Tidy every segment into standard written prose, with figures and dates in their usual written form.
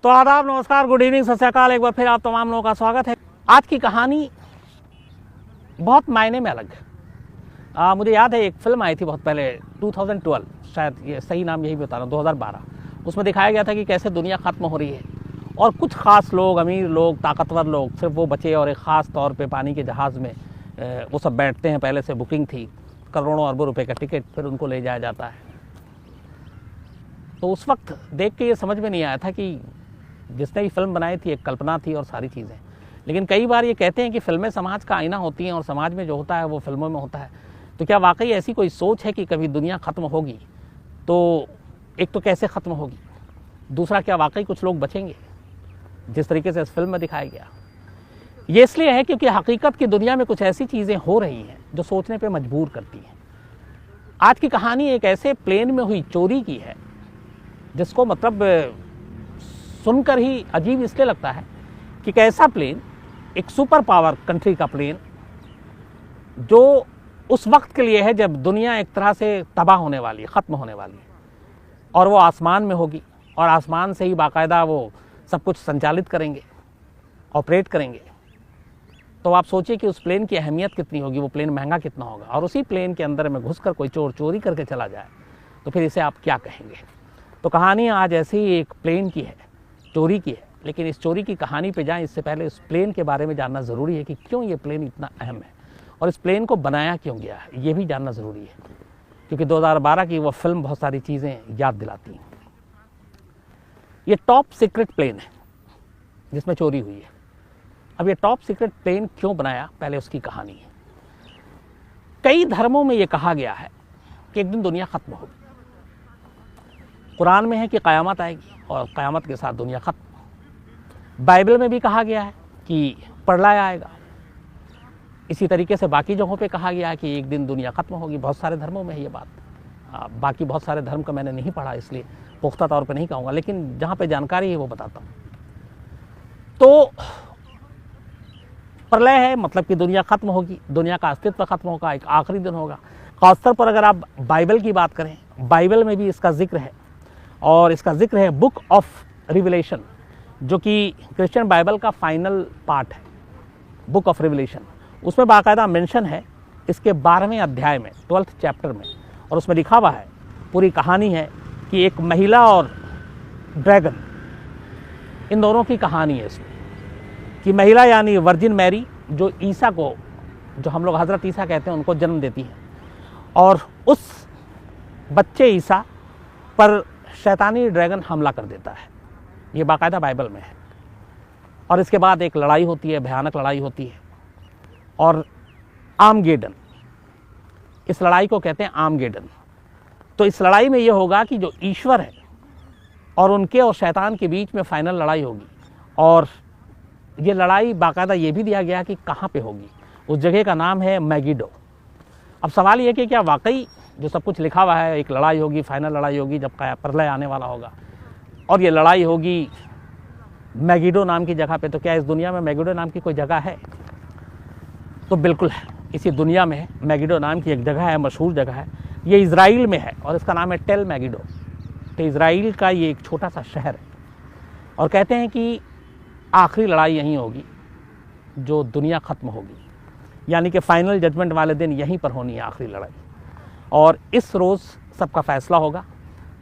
तो आदाब, नमस्कार, गुड इवनिंग, सत श्री अकाल। एक बार फिर आप तमाम लोगों का स्वागत है। आज की कहानी बहुत मायने में अलग है। मुझे याद है एक फिल्म आई थी बहुत पहले 2012, शायद ये सही नाम यही बता रहा हूँ, 2012। उसमें दिखाया गया था कि कैसे दुनिया ख़त्म हो रही है और कुछ ख़ास लोग, अमीर लोग, ताकतवर लोग, सिर्फ वो बचे और एक ख़ास तौर पे पानी के जहाज़ में वो सब बैठते हैं। पहले से बुकिंग थी, करोड़ों अरबों रुपए का टिकट, फिर उनको ले जाया जाता है। तो उस वक्त देख के ये समझ में नहीं आया था कि जिसने भी फिल्म बनाई थी एक कल्पना थी और सारी चीज़ें। लेकिन कई बार ये कहते हैं कि फिल्में समाज का आईना होती हैं और समाज में जो होता है वो फिल्मों में होता है। तो क्या वाकई ऐसी कोई सोच है कि कभी दुनिया ख़त्म होगी? तो एक तो कैसे ख़त्म होगी, दूसरा क्या वाकई कुछ लोग बचेंगे जिस तरीके से इस फिल्म में दिखाया गया? ये इसलिए है क्योंकि हकीकत की दुनिया में कुछ ऐसी चीज़ें हो रही हैं जो सोचने पर मजबूर करती हैं। आज की कहानी एक ऐसे प्लेन में हुई चोरी की है जिसको मतलब सुनकर ही अजीब इसलिए लगता है कि कैसा प्लेन, एक सुपर पावर कंट्री का प्लेन, जो उस वक्त के लिए है जब दुनिया एक तरह से तबाह होने वाली है, ख़त्म होने वाली है, और वो आसमान में होगी और आसमान से ही बाकायदा वो सब कुछ संचालित करेंगे, ऑपरेट करेंगे। तो आप सोचिए कि उस प्लेन की अहमियत कितनी होगी, वो प्लेन महंगा कितना होगा। और उसी प्लेन के अंदर में घुसकर कोई चोर चोरी करके चला जाए तो फिर इसे आप क्या कहेंगे? तो कहानी आज ऐसी ही एक प्लेन की है, चोरी की है। लेकिन इस चोरी की कहानी पे जाएं इससे पहले इस प्लेन के बारे में जानना ज़रूरी है कि क्यों ये प्लेन इतना अहम है और इस प्लेन को बनाया क्यों गया है, ये भी जानना ज़रूरी है। क्योंकि 2012 की वो फिल्म बहुत सारी चीज़ें याद दिलाती हैं। ये टॉप सीक्रेट प्लेन है जिसमें चोरी हुई है। अब ये टॉप सीक्रेट प्लेन क्यों बनाया, पहले उसकी कहानी है। कई धर्मों में ये कहा गया है कि एक दिन दुनिया ख़त्म होगी। कुरान में है कि क़यामत आएगी और क़यामत के साथ दुनिया ख़त्म। बाइबल में भी कहा गया है कि प्रलय आएगा। इसी तरीके से बाकी जगहों पे कहा गया है कि एक दिन दुनिया ख़त्म होगी। बहुत सारे धर्मों में है ये बात। बाकी बहुत सारे धर्म का मैंने नहीं पढ़ा, इसलिए पुख्ता तौर पे नहीं कहूँगा, लेकिन जहाँ पे जानकारी है वो बताता हूँ। तो प्रलय है, मतलब कि दुनिया ख़त्म होगी, दुनिया का अस्तित्व ख़त्म होगा, एक आखिरी दिन होगा। ख़ासतौर पर अगर आप बाइबल की बात करें, बाइबल में भी इसका जिक्र है और इसका जिक्र है बुक ऑफ रिवलेशन, जो कि क्रिश्चियन बाइबल का फाइनल पार्ट है, बुक ऑफ रिवलेशन। उसमें बाकायदा मेंशन है इसके 12वें अध्याय में, 12th चैप्टर में, और उसमें लिखा हुआ है, पूरी कहानी है कि एक महिला और ड्रैगन, इन दोनों की कहानी है इसमें। कि महिला यानी वर्जिन मैरी, जो ईसा को, जो हम लोग हज़रत ईसा कहते हैं, उनको जन्म देती है, और उस बच्चे ईसा पर शैतानी ड्रैगन हमला कर देता है। ये बाकायदा बाइबल में है। और इसके बाद एक लड़ाई होती है, भयानक लड़ाई होती है, और आर्मगेडन, इस लड़ाई को कहते हैं आर्मगेडन। तो इस लड़ाई में ये होगा कि जो ईश्वर है और उनके और शैतान के बीच में फाइनल लड़ाई होगी। और ये लड़ाई बाकायदा ये भी दिया गया कि कहाँ पे होगी। उस जगह का नाम है मैगिडो। अब सवाल ये कि क्या वाकई जो सब कुछ लिखा हुआ है, एक लड़ाई होगी, फाइनल लड़ाई होगी जब प्रलय आने वाला होगा, और ये लड़ाई होगी मैगिडो नाम की जगह पे, तो क्या इस दुनिया में मैगिडो नाम की कोई जगह है? तो बिल्कुल है, इसी दुनिया में है। मैगिडो नाम की एक जगह है, मशहूर जगह है। ये इज़राइल में है और इसका नाम है टेल मैगिडो। तो इज़राइल का ये एक छोटा सा शहर है और कहते हैं कि आखिरी लड़ाई यहीं होगी जो दुनिया ख़त्म होगी, यानी कि फाइनल जजमेंट वाले दिन यहीं पर होनी है आखिरी लड़ाई। और इस रोज़ सबका फैसला होगा।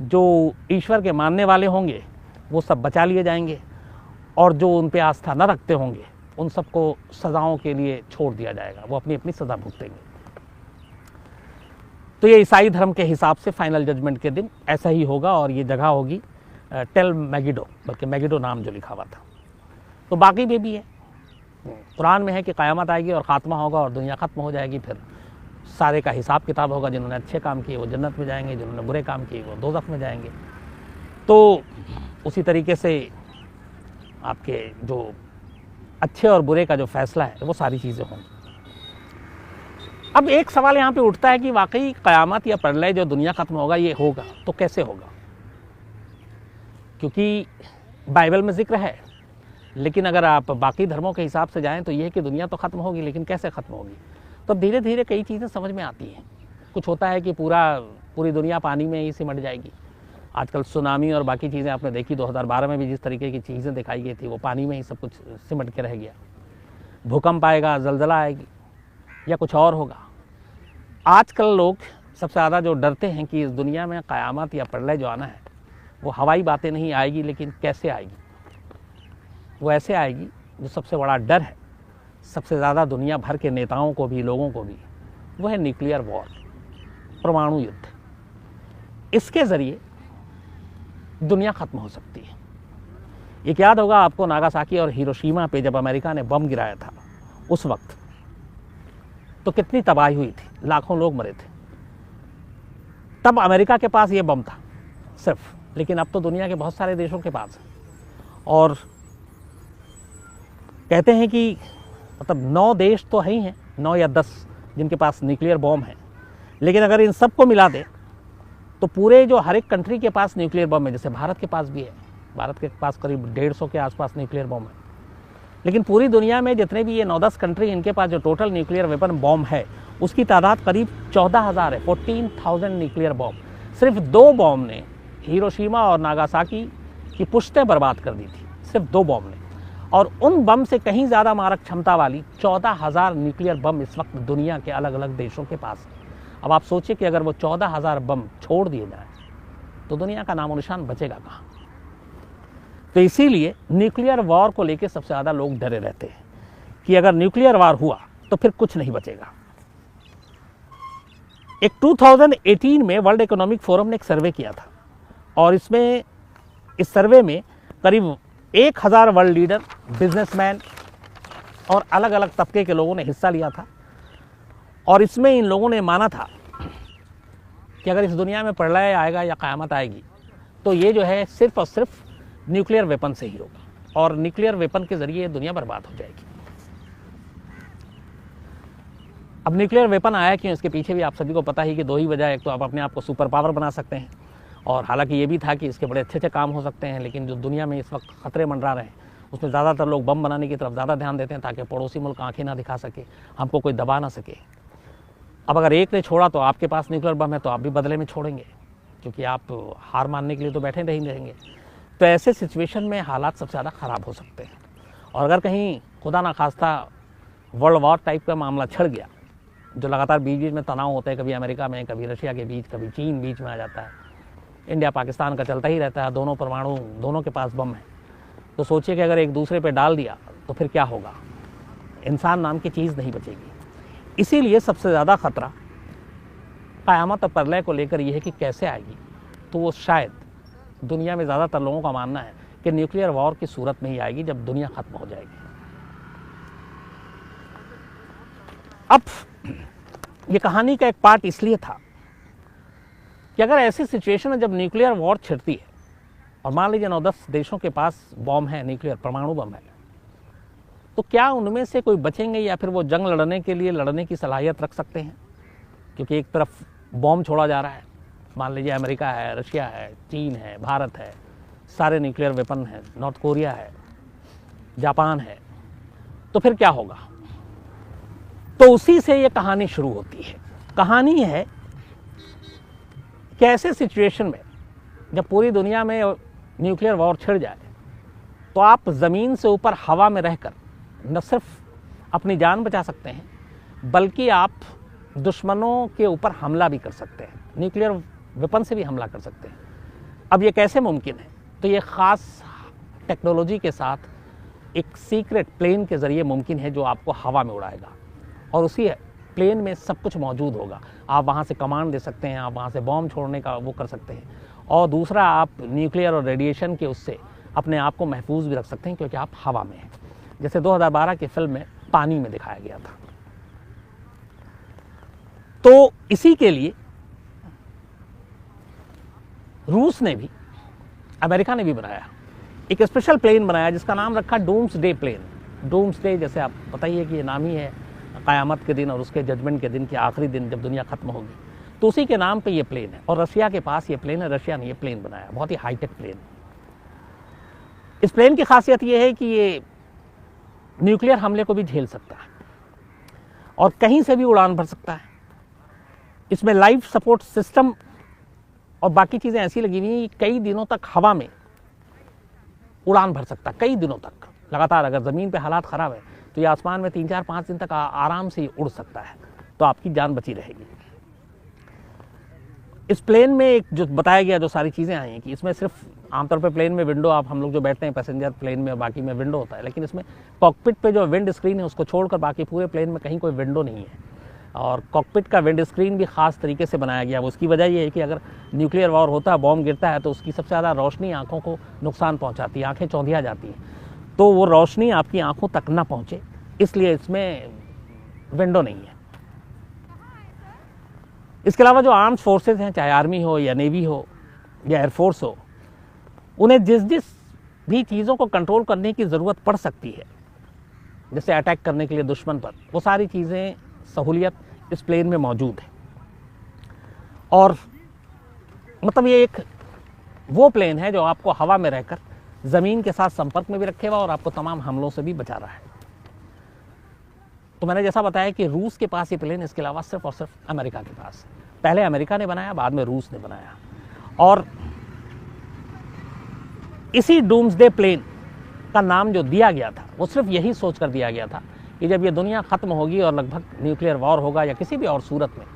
जो ईश्वर के मानने वाले होंगे वो सब बचा लिए जाएंगे, और जो उन पे आस्था न रखते होंगे उन सबको सज़ाओं के लिए छोड़ दिया जाएगा, वो अपनी अपनी सज़ा भुगतेंगे। तो ये ईसाई धर्म के हिसाब से फाइनल जजमेंट के दिन ऐसा ही होगा, और ये जगह होगी टेल मैगिडो, बल्कि मैगिडो नाम जो लिखा हुआ था। तो बाकी में भी है, कुरान में है कि क़यामत आएगी और ख़ात्मा होगा और दुनिया ख़त्म हो जाएगी। फिर सारे का हिसाब किताब होगा। जिन्होंने अच्छे काम किए वो जन्नत में जाएंगे, जिन्होंने बुरे काम किए वो दोज़ख में जाएंगे। तो उसी तरीके से आपके जो अच्छे और बुरे का जो फैसला है वो सारी चीज़ें होंगी। अब एक सवाल यहाँ पे उठता है कि वाकई क़यामत या प्रलय जो दुनिया ख़त्म होगा ये होगा तो कैसे होगा? क्योंकि बाइबल में जिक्र है, लेकिन अगर आप बाकी धर्मों के हिसाब से जाएं तो ये है कि दुनिया तो ख़त्म होगी, लेकिन कैसे ख़त्म होगी? तो धीरे धीरे कई चीज़ें समझ में आती हैं। कुछ होता है कि पूरी दुनिया पानी में ही सिमट जाएगी, आजकल सुनामी और बाकी चीज़ें आपने देखी, 2012 में भी जिस तरीके की चीज़ें दिखाई गई थी वो पानी में ही सब कुछ सिमट के रह गया। भूकंप आएगा, ज़लज़ला आएगी या कुछ और होगा। आजकल लोग सबसे ज़्यादा जो डरते हैं कि इस दुनिया में क़यामत या प्रलय जो आना है वो हवाई बातें नहीं आएगी, लेकिन कैसे आएगी? वो ऐसे आएगी जो सबसे बड़ा डर है सबसे ज़्यादा दुनिया भर के नेताओं को भी, लोगों को भी, वो है न्यूक्लियर वॉर, परमाणु युद्ध। इसके ज़रिए दुनिया ख़त्म हो सकती है। एक याद होगा आपको नागासाकी और हिरोशिमा पे जब अमेरिका ने बम गिराया था, उस वक्त तो कितनी तबाही हुई थी, लाखों लोग मरे थे। तब अमेरिका के पास ये बम था सिर्फ, लेकिन अब तो दुनिया के बहुत सारे देशों के पास है। और कहते हैं कि मतलब 9 देश तो है ही हैं, 9 या 10 जिनके पास न्यूक्लियर बम है। लेकिन अगर इन सबको मिला दे तो पूरे जो हर एक कंट्री के पास न्यूक्लियर बम है, जैसे भारत के पास भी है, भारत के पास करीब 150 के आसपास न्यूक्लियर बम है। लेकिन पूरी दुनिया में जितने भी ये 9-10 कंट्री इनके पास जो टोटल न्यूक्लियर वेपन बम है उसकी तादाद करीब 14,000 है, 14,000 न्यूक्लियर बम। सिर्फ 2 बम ने हिरोशिमा और नागासाकी की पुश्तें बर्बाद कर दी थी, सिर्फ 2 बम ने। और उन बम से कहीं ज़्यादा मारक क्षमता वाली 14,000 न्यूक्लियर बम इस वक्त दुनिया के अलग अलग देशों के पास है। अब आप सोचिए कि अगर वो 14,000 बम छोड़ दिए जाएं तो दुनिया का नामो निशान बचेगा कहाँ? तो इसीलिए न्यूक्लियर वॉर को लेकर सबसे ज़्यादा लोग डरे रहते हैं कि अगर न्यूक्लियर वॉर हुआ तो फिर कुछ नहीं बचेगा। एक 2018 में वर्ल्ड इकोनॉमिक फोरम ने एक सर्वे किया था और इस सर्वे में करीब 1000 वर्ल्ड लीडर, बिजनेसमैन और अलग अलग तबके के लोगों ने हिस्सा लिया था। और इसमें इन लोगों ने माना था कि अगर इस दुनिया में प्रलय आएगा या क़यामत आएगी तो ये जो है सिर्फ और सिर्फ न्यूक्लियर वेपन से ही होगा और न्यूक्लियर वेपन के ज़रिए दुनिया बर्बाद हो जाएगी। अब न्यूक्लियर वेपन आया क्यों, इसके पीछे भी आप सभी को पता ही कि 2 ही वजह। एक तो आप अपने आप को सुपर पावर बना सकते हैं, और हालांकि ये भी था कि इसके बड़े अच्छे काम हो सकते हैं, लेकिन जो दुनिया में इस वक्त खतरे मंडरा रहे हैं उसमें ज़्यादातर लोग बम बनाने की तरफ ज़्यादा ध्यान देते हैं ताकि पड़ोसी मुल्क आंखें ना दिखा सके, हमको कोई दबा ना सके। अब अगर एक ने छोड़ा तो आपके पास न्यूक्लियर बम है तो आप भी बदले में छोड़ेंगे, क्योंकि आप हार मानने के लिए तो बैठे नहीं रहेंगे। तो ऐसे सिचुएशन में हालात सबसे ज़्यादा ख़राब हो सकते हैं। और अगर कहीं खुदा ना खास्ता वर्ल्ड वॉर टाइप का मामला छिड़ गया, जो लगातार बीच बीच में तनाव होते हैं, कभी अमेरिका में, कभी रशिया के बीच, कभी चीन बीच में आ जाता है, इंडिया पाकिस्तान का चलता ही रहता है, दोनों परमाणु, दोनों के पास बम है। तो सोचिए कि अगर एक दूसरे पे डाल दिया तो फिर क्या होगा? इंसान नाम की चीज़ नहीं बचेगी। इसीलिए सबसे ज़्यादा ख़तरा क़यामत और प्रलय को लेकर यह है कि कैसे आएगी। तो वो शायद दुनिया में ज़्यादातर लोगों का मानना है कि न्यूक्लियर वॉर की सूरत में ही आएगी, जब दुनिया ख़त्म हो जाएगी। अब ये कहानी का एक पार्ट इसलिए था कि अगर ऐसी सिचुएशन है जब न्यूक्लियर वॉर छिड़ती है और मान लीजिए 9-10 देशों के पास बम है, न्यूक्लियर परमाणु बम है, तो क्या उनमें से कोई बचेंगे या फिर वो जंग लड़ने की सलाहियत रख सकते हैं? क्योंकि एक तरफ बम छोड़ा जा रहा है, मान लीजिए अमेरिका है, रशिया है, चीन है, भारत है, सारे न्यूक्लियर वेपन हैं, नॉर्थ कोरिया है, जापान है, तो फिर क्या होगा? तो उसी से ये कहानी शुरू होती है। कहानी है कि ऐसे सिचुएशन में जब पूरी दुनिया में न्यूक्लियर वॉर छिड़ जाए तो आप ज़मीन से ऊपर हवा में रहकर न सिर्फ अपनी जान बचा सकते हैं बल्कि आप दुश्मनों के ऊपर हमला भी कर सकते हैं, न्यूक्लियर वेपन से भी हमला कर सकते हैं। अब ये कैसे मुमकिन है? तो ये ख़ास टेक्नोलॉजी के साथ एक सीक्रेट प्लेन के ज़रिए मुमकिन है जो आपको हवा में उड़ाएगा और उसी प्लेन में सब कुछ मौजूद होगा। आप वहाँ से कमांड दे सकते हैं, आप वहाँ से बॉम्ब छोड़ने का वो कर सकते हैं, और दूसरा आप न्यूक्लियर और रेडिएशन के उससे अपने आप को महफूज भी रख सकते हैं क्योंकि आप हवा में हैं, जैसे 2012 की फिल्म में पानी में दिखाया गया था। तो इसी के लिए रूस ने भी, अमेरिका ने भी बनाया एक स्पेशल प्लेन बनाया जिसका नाम रखा डूम्सडे प्लेन। डूम्सडे जैसे आप पता ही है कि ये नाम ही है क़यामत के दिन और उसके जजमेंट के दिन के आखिरी दिन जब दुनिया खत्म होगी, तो उसी के नाम पे ये प्लेन है। और रशिया के पास ये प्लेन है, रशिया ने ये प्लेन बनाया, बहुत ही हाईटेक प्लेन। इस प्लेन की खासियत ये है कि ये न्यूक्लियर हमले को भी झेल सकता है और कहीं से भी उड़ान भर सकता है। इसमें लाइफ सपोर्ट सिस्टम और बाकी चीज़ें ऐसी लगी हुई कई दिनों तक हवा में उड़ान भर सकता, कई दिनों तक लगातार। अगर ज़मीन पे हालात ख़राब है तो ये आसमान में 3-4-5 दिन तक आराम से उड़ सकता है, तो आपकी जान बची रहेगी। इस प्लेन में एक जो बताया गया, जो सारी चीज़ें आई हैं कि इसमें सिर्फ आमतौर पे प्लेन में विंडो, आप हम लोग जो बैठते हैं पैसेंजर प्लेन में, बाकी में विंडो होता है, लेकिन इसमें कॉकपिट पे जो विंड स्क्रीन है उसको छोड़कर बाकी पूरे प्लेन में कहीं कोई विंडो नहीं है। और कॉकपिट का विंड स्क्रीन भी ख़ास तरीके से बनाया गया है। उसकी वजह ये है कि अगर न्यूक्लियर वॉर होता है, बॉम्ब गिरता है, तो उसकी सबसे ज़्यादा रोशनी आँखों को नुकसान पहुँचाती है, आँखें चौंधिया जाती हैं, तो वो रोशनी आपकी आँखों तक ना पहुँचे, इसलिए इसमें विंडो नहीं है। इसके अलावा जो आर्म्ड फोर्सेस हैं, चाहे आर्मी हो या नेवी हो या एयरफोर्स हो, उन्हें जिस जिस भी चीज़ों को कंट्रोल करने की ज़रूरत पड़ सकती है, जैसे अटैक करने के लिए दुश्मन पर, वो सारी चीज़ें, सहूलियत इस प्लेन में मौजूद है। और मतलब ये एक वो प्लेन है जो आपको हवा में रहकर ज़मीन के साथ संपर्क में भी रखेगा और आपको तमाम हमलों से भी बचा रहा है। तो मैंने जैसा बताया कि रूस के पास ये प्लेन, इसके अलावा सिर्फ और सिर्फ अमेरिका के पास। पहले अमेरिका ने बनाया, बाद में रूस ने बनाया। और इसी डूम्सडे प्लेन का नाम जो दिया गया था वो सिर्फ यही सोच कर दिया गया था कि जब ये दुनिया ख़त्म होगी और लगभग न्यूक्लियर वॉर होगा या किसी भी और सूरत में,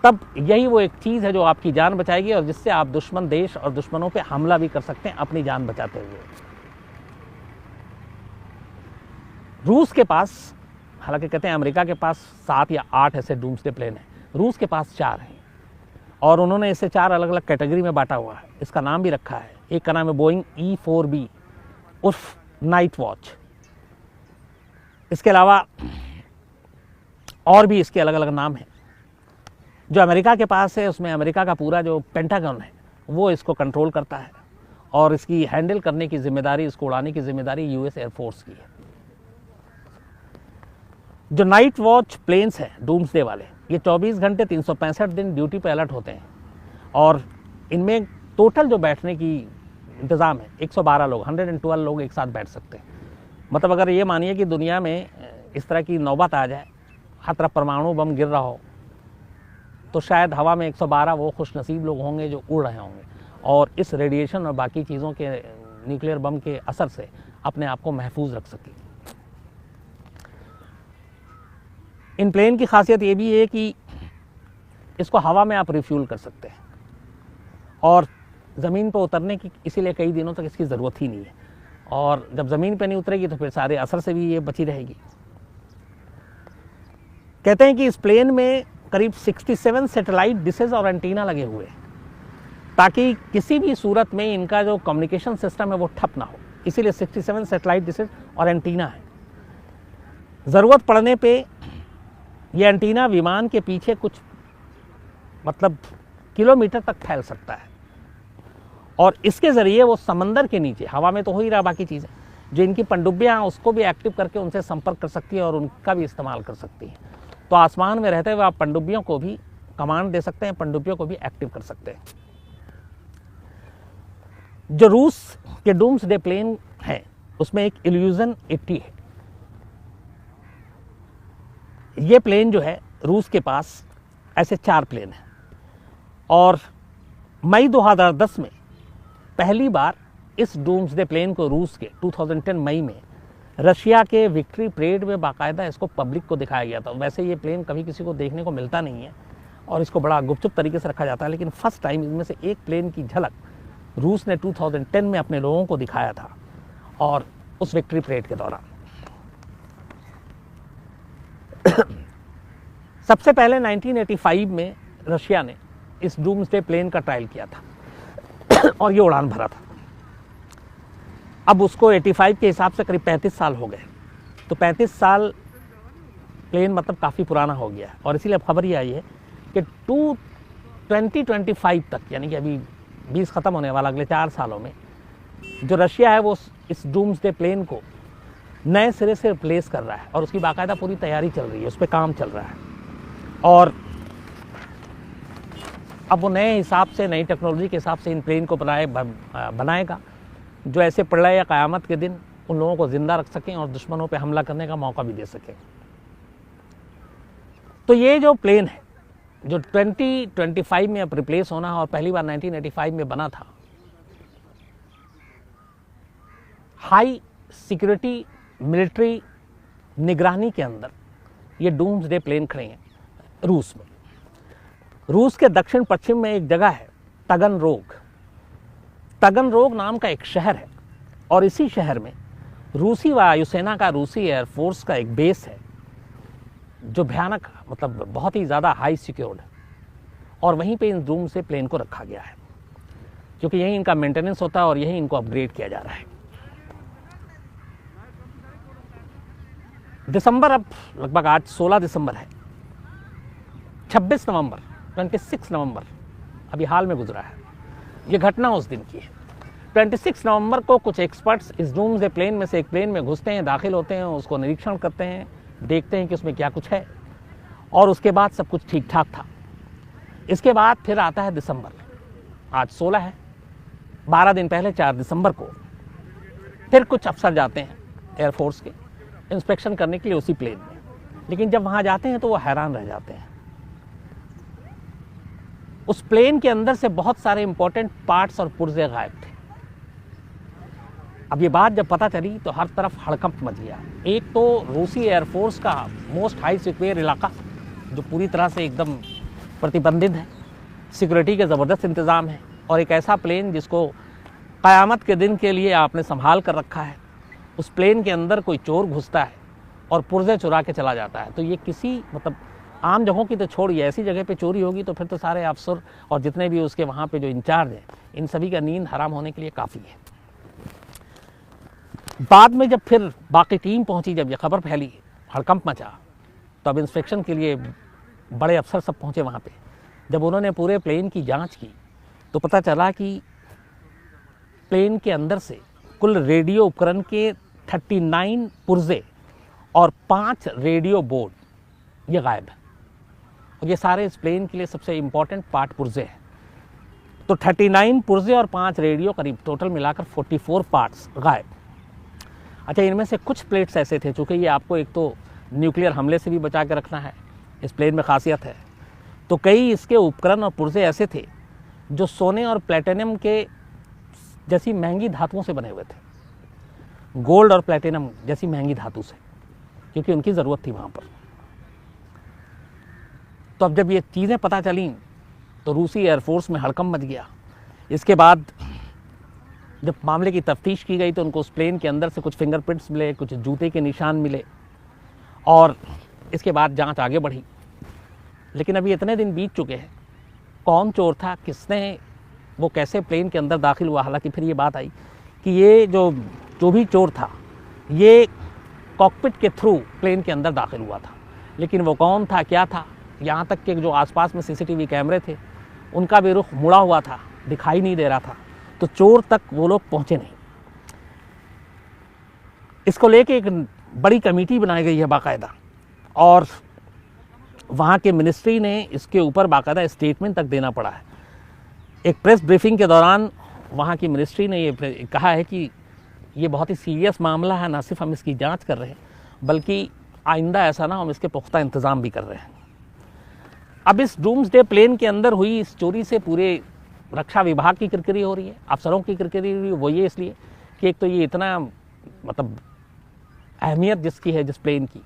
तब यही वो एक चीज़ है जो आपकी जान बचाएगी और जिससे आप दुश्मन देश और दुश्मनों पे हमला भी कर सकते हैं अपनी जान बचाते हुए। रूस के पास, हालांकि कहते हैं अमेरिका के पास 7 या 8 ऐसे डूम्सडे प्लेन हैं, रूस के पास 4 हैं और उन्होंने इसे 4 अलग अलग कैटेगरी में बांटा हुआ है। इसका नाम भी रखा है, एक का नाम है बोइंग E-4B उर्फ नाइट वॉच। इसके अलावा और भी इसके अलग अलग नाम हैं। जो अमेरिका के पास है उसमें अमेरिका का पूरा जो पेंटागन है वो इसको कंट्रोल करता है और इसकी हैंडल करने की जिम्मेदारी, इसको उड़ाने की जिम्मेदारी यूएस एयरफोर्स की है। जो नाइट वॉच प्लेन्स हैं डूम्सडे वाले, ये 24 घंटे 365 दिन ड्यूटी पे अलर्ट होते हैं और इनमें टोटल जो बैठने की इंतज़ाम है 112 लोग, 112 लोग एक साथ बैठ सकते हैं। मतलब अगर ये मानिए कि दुनिया में इस तरह की नौबत आ जाए, हर तरफ परमाणु बम गिर रहा हो, तो शायद हवा में 112 वो खुशनसीब लोग होंगे जो उड़ रहे होंगे और इस रेडिएशन और बाकी चीज़ों के, न्यूक्लियर बम के असर से अपने आप को महफूज रख सकें। इन प्लेन की खासियत ये भी है कि इसको हवा में आप रिफ्यूल कर सकते हैं और ज़मीन पर उतरने की इसीलिए कई दिनों तक इसकी ज़रूरत ही नहीं है और जब ज़मीन पर नहीं उतरेगी तो फिर सारे असर से भी ये बची रहेगी। कहते हैं कि इस प्लेन में करीब 67 सैटेलाइट डिशेज और एंटीना लगे हुए हैं ताकि किसी भी सूरत में इनका जो कम्युनिकेशन सिस्टम है वो ठप ना हो, इसीलिए 67 सैटेलाइट डिशेज और एंटीना है। ज़रूरत पड़ने पे ये एंटीना विमान के पीछे कुछ मतलब किलोमीटर तक फैल सकता है और इसके ज़रिए वो समंदर के नीचे, हवा में तो हो ही रहा बाकी चीज़ें, जो इनकी पनडुब्बियाँ उसको भी एक्टिव करके उनसे संपर्क कर सकती है और उनका भी इस्तेमाल कर सकती है। तो आसमान में रहते हुए आप पनडुब्बियों को भी कमांड दे सकते हैं, पनडुब्बियों को भी एक्टिव कर सकते हैं। जो रूस के डूम्सडे प्लेन है उसमें एक इल्यूजन 80 है। ये प्लेन जो है रूस के पास ऐसे 4 प्लेन हैं और मई 2010 में पहली बार इस डूम्सडे प्लेन को रूस के 2010 मई में रशिया के विक्ट्री परेड में बाकायदा इसको पब्लिक को दिखाया गया था। वैसे ये प्लेन कभी किसी को देखने को मिलता नहीं है और इसको बड़ा गुपचुप तरीके से रखा जाता है, लेकिन फर्स्ट टाइम इनमें से एक प्लेन की झलक रूस ने 2010 में अपने लोगों को दिखाया था और उस विक्ट्री परेड के दौरान। सबसे पहले 1985 में रशिया ने इस डूम्सडे प्लेन का ट्रायल किया था और ये उड़ान भरा था। अब उसको 85 के हिसाब से करीब 35 साल हो गए, तो 35 साल प्लेन मतलब काफ़ी पुराना हो गया और इसीलिए अब खबर ये आई है कि 2025 तक, यानी कि अभी 20 ख़त्म होने वाला, अगले 4 सालों में जो रशिया है वो इस डूम्सडे प्लेन को नए सिरे से रिप्लेस कर रहा है और उसकी बाकायदा पूरी तैयारी चल रही है, उस पर काम चल रहा है और अब वो नए हिसाब से, नई टेक्नोलॉजी के हिसाब से इन प्लेन को बनाएगा जो ऐसे प्रलय या क़यामत के दिन उन लोगों को ज़िंदा रख सकें और दुश्मनों पे हमला करने का मौका भी दे सकें। तो ये जो प्लेन है जो 2025 में अब रिप्लेस होना और पहली बार 1985 में बना था, हाई सिक्योरिटी मिलिट्री निगरानी के अंदर ये डूम्सडे प्लेन खड़े हैं रूस में। रूस के दक्षिण पश्चिम में एक जगह है तगनरोग। तगनरोग नाम का एक शहर है और इसी शहर में रूसी वायुसेना का, रूसी एयरफोर्स का एक बेस है जो भयानक, मतलब बहुत ही ज़्यादा हाई सिक्योर्ड है। और वहीं पे इन डूम्सडे प्लेन को रखा गया है क्योंकि यहीं इनका मेंटेनेंस होता है और यहीं इनको अपग्रेड किया जा रहा है। दिसंबर, अब लगभग आज 16 दिसंबर है, 26 नवंबर अभी हाल में गुजरा है। ये घटना उस दिन की है। 26 नवंबर को कुछ एक्सपर्ट्स इस डूम्सडे प्लेन में से एक प्लेन में घुसते हैं, दाखिल होते हैं, उसको निरीक्षण करते हैं, देखते हैं कि उसमें क्या कुछ है और उसके बाद सब कुछ ठीक ठाक था। इसके बाद फिर आता है दिसंबर, आज 16 है, 12 दिन पहले 4 दिसंबर को फिर कुछ अफसर जाते हैं एयरफोर्स के इंस्पेक्शन करने के लिए उसी प्लेन में। लेकिन जब वहाँ जाते हैं तो वो हैरान रह जाते हैं। उस प्लेन के अंदर से बहुत सारे इंपॉर्टेंट पार्ट्स और पुर्जे गायब थे। अब ये बात जब पता चली तो हर तरफ हड़कंप मच गया। एक तो रूसी एयरफोर्स का मोस्ट हाई सिक्योर इलाका जो पूरी तरह से एकदम प्रतिबंधित है, सिक्योरिटी के ज़बरदस्त इंतज़ाम है, और एक ऐसा प्लेन जिसको क़यामत के दिन के लिए आपने संभाल कर रखा है, उस प्लेन के अंदर कोई चोर घुसता है और पुर्जे चुरा के चला जाता है। तो ये किसी, मतलब आम जगहों की तो छोड़िए, ऐसी जगह पे चोरी होगी तो फिर तो सारे अफसर और जितने भी उसके वहाँ पे जो इंचार्ज हैं, इन सभी का नींद हराम होने के लिए काफ़ी है। बाद में जब फिर बाकी टीम पहुंची, जब ये खबर फैली, हड़कंप मचा, तो अब इंस्पेक्शन के लिए बड़े अफसर सब पहुंचे वहाँ पे। जब उन्होंने पूरे प्लेन की जांच की तो पता चला कि प्लेन के अंदर से कुल रेडियो उपकरण के 39 पुर्जे और 5 रेडियो बोर्ड ये गायब है। और ये सारे इस प्लेन के लिए सबसे इम्पॉर्टेंट पार्ट पुर्जे हैं। तो 39 पुर्जे और 5 रेडियो, करीब टोटल मिलाकर 44 पार्ट्स गायब। अच्छा, इनमें से कुछ प्लेट्स ऐसे थे, चूँकि ये आपको एक तो न्यूक्लियर हमले से भी बचा के रखना है, इस प्लेन में खासियत है, तो कई इसके उपकरण और पुर्जे ऐसे थे जो सोने और प्लेटिनम के जैसी महंगी धातुओं से बने हुए थे, गोल्ड और प्लेटिनम जैसी महंगी धातु से, क्योंकि उनकी ज़रूरत थी वहाँ पर। तो अब जब ये चीज़ें पता चलीं तो रूसी एयरफोर्स में हड़कंप मच गया। इसके बाद जब मामले की तफ्तीश की गई तो उनको उस प्लेन के अंदर से कुछ फिंगरप्रिंट्स मिले, कुछ जूते के निशान मिले, और इसके बाद जांच आगे बढ़ी। लेकिन अभी इतने दिन बीत चुके हैं, कौन चोर था, किसने, वो कैसे प्लेन के अंदर दाखिल हुआ। हालांकि फिर ये बात आई कि ये जो भी चोर था ये कॉकपिट के थ्रू प्लेन के अंदर दाखिल हुआ था, लेकिन वो कौन था, क्या था, यहाँ तक कि जो आसपास में सीसीटीवी कैमरे थे उनका भी रुख मुड़ा हुआ था, दिखाई नहीं दे रहा था, तो चोर तक वो लोग पहुँचे नहीं। इसको लेके एक बड़ी कमेटी बनाई गई है बाकायदा, और वहाँ के मिनिस्ट्री ने इसके ऊपर बाकायदा स्टेटमेंट तक देना पड़ा है। एक प्रेस ब्रीफिंग के दौरान वहाँ की मिनिस्ट्री ने ये कहा है कि ये बहुत ही सीरियस मामला है, ना सिर्फ हम इसकी जांच कर रहे हैं बल्कि आइंदा ऐसा ना हम इसके पुख्ता इंतज़ाम भी कर रहे हैं। अब इस डूम्सडे प्लेन के अंदर हुई इस चोरी से पूरे रक्षा विभाग की किरकिरी हो रही है, अफसरों की किरकिरी हो रही है। वो ये इसलिए कि एक तो ये इतना, मतलब अहमियत जिसकी है, जिस प्लेन की,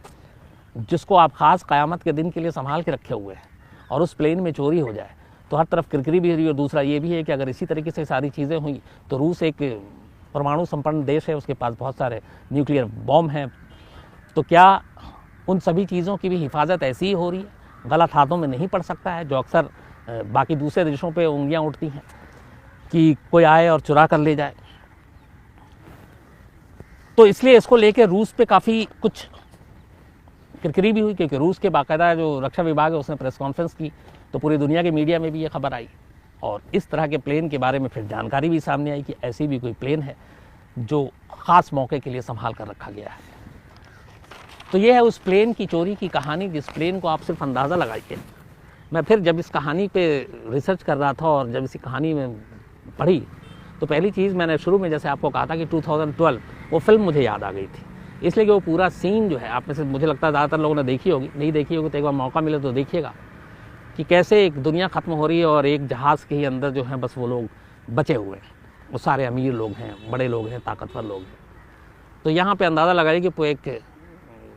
जिसको आप ख़ास क़यामत के दिन के लिए संभाल के रखे हुए हैं, और उस प्लेन में चोरी हो जाए तो हर तरफ किरकिरी भी हो रही है। और दूसरा ये भी है कि अगर इसी तरीके से सारी चीज़ें हुई तो रूस एक परमाणु संपन्न देश है, उसके पास बहुत सारे न्यूक्लियर बॉम्ब हैं, तो क्या उन सभी चीज़ों की भी हिफाजत ऐसी ही हो रही है, गलत हाथों में नहीं पड़ सकता है, जो अक्सर बाकी दूसरे देशों पे उंगलियां उठती हैं कि कोई आए और चुरा कर ले जाए। तो इसलिए इसको लेके रूस पे काफ़ी कुछ किरकिरी भी हुई, क्योंकि रूस के बाकायदा जो रक्षा विभाग है उसने प्रेस कॉन्फ्रेंस की, तो पूरी दुनिया के मीडिया में भी ये खबर आई, और इस तरह के प्लेन के बारे में फिर जानकारी भी सामने आई कि ऐसी भी कोई प्लेन है जो ख़ास मौके के लिए संभाल कर रखा गया है। तो ये है उस प्लेन की चोरी की कहानी, जिस प्लेन को आप सिर्फ अंदाज़ा लगाइए। मैं फिर जब इस कहानी पे रिसर्च कर रहा था और जब इसी कहानी में पढ़ी, तो पहली चीज़ मैंने शुरू में जैसे आपको कहा था कि 2012 वो फिल्म मुझे याद आ गई थी, इसलिए कि वो पूरा सीन जो है आप में से मुझे लगता है ज़्यादातर लोगों ने देखी होगी, नहीं देखी होगी तो एक बार मौका मिले तो देखिएगा। कि कैसे एक दुनिया ख़त्म हो रही है और एक जहाज़ के ही अंदर जो है बस वो लोग बचे हुए हैं, वो सारे अमीर लोग हैं, बड़े लोग हैं, ताकतवर लोग हैं। तो यहाँ पे अंदाज़ा लगाइए कि एक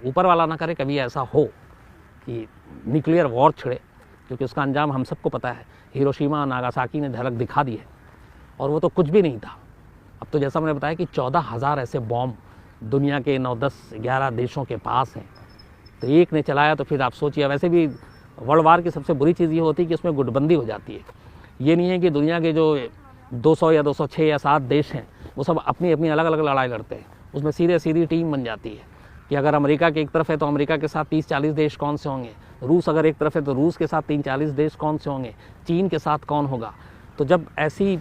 ऊपर वाला ना करे कभी ऐसा हो कि न्यूक्लियर वॉर छिड़े, क्योंकि उसका अंजाम हम सबको पता है। हिरोशिमा नागासाकी ने झलक दिखा दी है और वो तो कुछ भी नहीं था। अब तो जैसा मैंने बताया कि 14,000 ऐसे बॉम्ब दुनिया के 9, 10, 11 देशों के पास हैं, तो एक ने चलाया तो फिर आप सोचिए। वैसे भी वर्ल्ड वार की सबसे बुरी चीज़ ये होती है कि उसमें गुटबंदी हो जाती है। ये नहीं है कि दुनिया के जो 200 या 206 या 7 देश हैं वो सब अपनी अपनी अलग अलग लड़ाई लड़ते हैं। उसमें सीधी टीम बन जाती है कि अगर अमेरिका के एक तरफ है तो अमेरिका के साथ 30-40 देश कौन से होंगे, रूस अगर एक तरफ है तो रूस के साथ 30-40 देश कौन से होंगे, चीन के साथ कौन होगा। तो जब ऐसी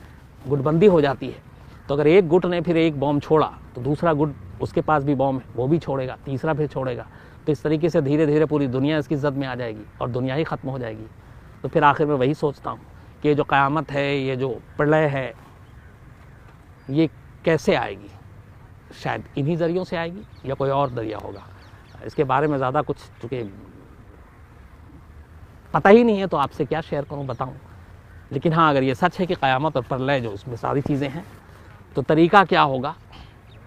गुटबंदी हो जाती है तो अगर एक गुट ने फिर एक बॉम्ब छोड़ा तो दूसरा गुट, उसके पास भी बॉम्ब है, वो भी छोड़ेगा, तीसरा फिर छोड़ेगा। तो इस तरीके से धीरे धीरे पूरी दुनिया इसकी जद में आ जाएगी और दुनिया ही ख़त्म हो जाएगी। तो फिर आखिर में वही सोचता हूँ कि ये जो क़यामत है, ये जो प्रलय है, ये कैसे आएगी। शायद इन्हीं ज़रियों से आएगी या कोई और ज़रिया होगा। इसके बारे में ज़्यादा कुछ चूँकि पता ही नहीं है तो आपसे क्या शेयर करूँ, बताऊँ। लेकिन हाँ, अगर ये सच है कि क़यामत और प्रलय जो उसमें सारी चीज़ें हैं, तो तरीक़ा क्या होगा।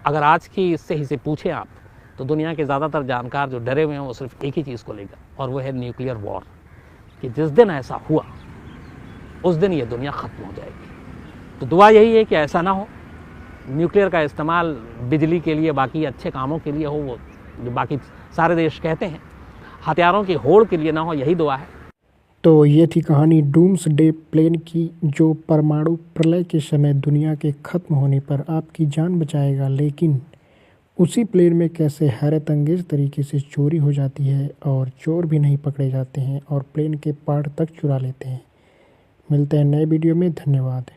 अगर आज की इससे ही से पूछें आप, तो दुनिया के ज़्यादातर जानकार जो डरे हुए हैं वो सिर्फ एक ही चीज़ को लेकर, और वो है न्यूक्लियर वॉर, कि जिस दिन ऐसा हुआ उस दिन ये दुनिया ख़त्म हो जाएगी। तो दुआ यही है कि ऐसा ना हो। न्यूक्लियर का इस्तेमाल बिजली के लिए, बाकी अच्छे कामों के लिए हो, वो जो बाकी सारे देश कहते हैं, हथियारों की होड़ के लिए ना हो, यही दुआ है। तो ये थी कहानी डूम्सडे प्लेन की, जो परमाणु प्रलय के समय दुनिया के ख़त्म होने पर आपकी जान बचाएगा। लेकिन उसी प्लेन में कैसे हैरत अंगेज़ तरीके से चोरी हो जाती है और चोर भी नहीं पकड़े जाते हैं और प्लेन के पार्ट तक चुरा लेते हैं। मिलते हैं नए वीडियो में। धन्यवाद।